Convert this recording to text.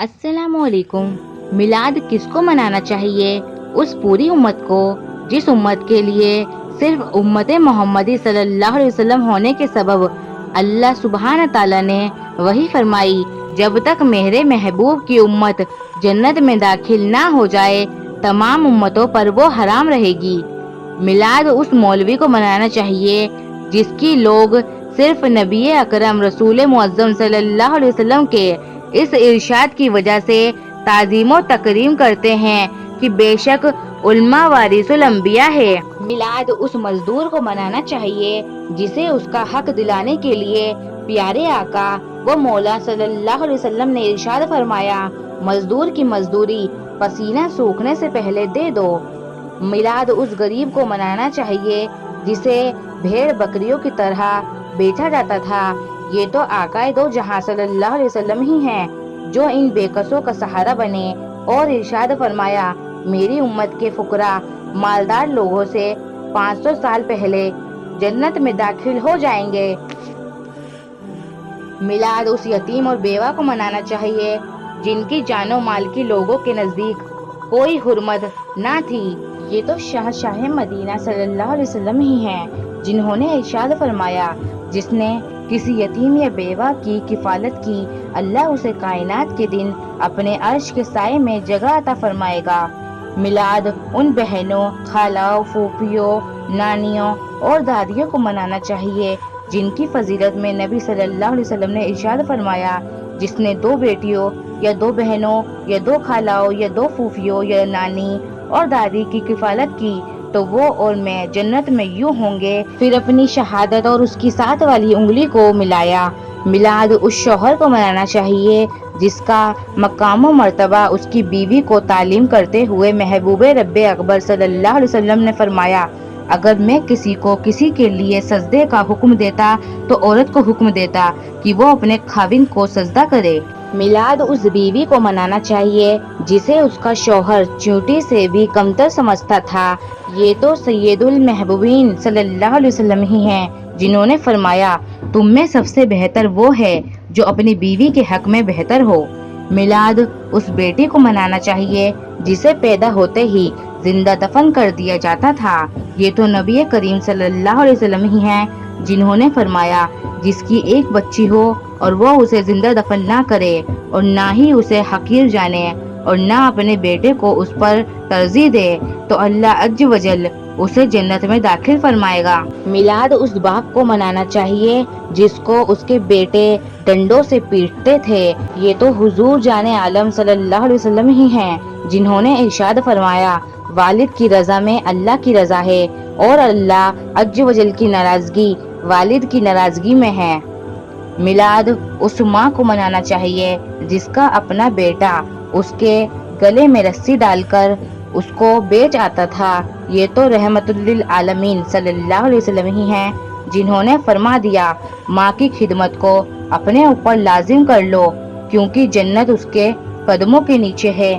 السلام علیکم۔ میلاد کس کو منانا چاہیے؟ اس پوری امت کو جس امت کے لیے صرف امت محمدی صلی اللہ علیہ وسلم ہونے کے سبب اللہ سبحانہ تعالیٰ نے وحی فرمائی، جب تک میرے محبوب کی امت جنت میں داخل نہ ہو جائے تمام امتوں پر وہ حرام رہے گی۔ میلاد اس مولوی کو منانا چاہیے جس کی لوگ صرف نبی اکرم رسول معظم صلی اللہ علیہ وسلم کے اس ارشاد کی وجہ سے تعظیم و تکریم کرتے ہیں کہ بے شک علماء وارث الانبیاء ہے۔ میلاد اس مزدور کو منانا چاہیے جسے اس کا حق دلانے کے لیے پیارے آقا و مولا صلی اللہ علیہ وسلم نے ارشاد فرمایا، مزدور کی مزدوری پسینہ سوکھنے سے پہلے دے دو۔ میلاد اس غریب کو منانا چاہیے جسے بھیڑ بکریوں کی طرح بیچا جاتا تھا۔ یہ تو آقا دو جہاں صلی اللہ علیہ وسلم ہی ہیں جو ان بے کسوں کا سہارا بنے اور ارشاد فرمایا، میری امت کے فقراء مالدار لوگوں سے 500 سال پہلے جنت میں داخل ہو جائیں گے۔ میلاد اس یتیم اور بیوہ کو منانا چاہیے جن کی جان و مال کی لوگوں کے نزدیک کوئی حرمت نہ تھی۔ یہ تو شاہ مدینہ صلی اللہ علیہ وسلم ہی ہیں جنہوں نے ارشاد فرمایا، جس نے کسی یتیم یا بیوہ کی کفالت کی اللہ اسے کائنات کے دن اپنے عرش کے سائے میں جگہ عطا فرمائے گا۔ میلاد ان بہنوں، خالاؤں، پھوپھیوں، نانیوں اور دادیوں کو منانا چاہیے جن کی فضیلت میں نبی صلی اللہ علیہ وسلم نے ارشاد فرمایا، جس نے 2 بیٹیوں یا 2 بہنوں یا 2 خالاؤں یا 2 پھوپھیوں یا نانی اور دادی کی کفالت کی تو وہ اور میں جنت میں یوں ہوں گے۔ پھر اپنی شہادت اور اس کی ساتھ والی انگلی کو ملایا۔ میلاد اس شوہر کو منانا چاہیے جس کا مقام و مرتبہ اس کی بیوی کو تعلیم کرتے ہوئے محبوب رب اکبر صلی اللہ علیہ وسلم نے فرمایا، اگر میں کسی کو کسی کے لیے سجدے کا حکم دیتا تو عورت کو حکم دیتا کہ وہ اپنے خاوند کو سجدہ کرے۔ میلاد اس بیوی کو منانا چاہیے جسے اس کا شوہر چیونٹی سے بھی کمتر سمجھتا تھا۔ یہ تو سید المحبوبین صلی اللہ علیہ وسلم ہی ہیں جنہوں نے فرمایا، تم میں سب سے بہتر وہ ہے جو اپنی بیوی کے حق میں بہتر ہو۔ میلاد اس بیٹی کو منانا چاہیے جسے پیدا ہوتے ہی زندہ دفن کر دیا جاتا تھا۔ یہ تو نبی کریم صلی اللہ علیہ وسلم ہی ہیں جنہوں نے فرمایا، جس کی ایک بچی ہو اور وہ اسے زندہ دفن نہ کرے اور نہ ہی اسے حقیر جانے اور نہ اپنے بیٹے کو اس پر ترجیح دے تو اللہ عز و جل اسے جنت میں داخل فرمائے گا۔ میلاد اس باپ کو منانا چاہیے جس کو اس کے بیٹے ڈنڈوں سے پیٹتے تھے۔ یہ تو حضور جان عالم صلی اللہ علیہ وسلم ہی ہیں جنہوں نے ارشاد فرمایا، والد کی رضا میں اللہ کی رضا ہے اور اللہ عز و جل کی ناراضگی والد کی ناراضگی میں ہے۔ میلاد اس ماں کو منانا چاہیے جس کا اپنا بیٹا اس کے گلے میں رسی ڈال کر اس کو بیچ آتا تھا۔ یہ تو رحمت للعالمین صلی اللہ علیہ وسلم ہی ہیں جنہوں نے فرما دیا، ماں کی خدمت کو اپنے اوپر لازم کر لو کیونکہ جنت اس کے قدموں کے نیچے ہے۔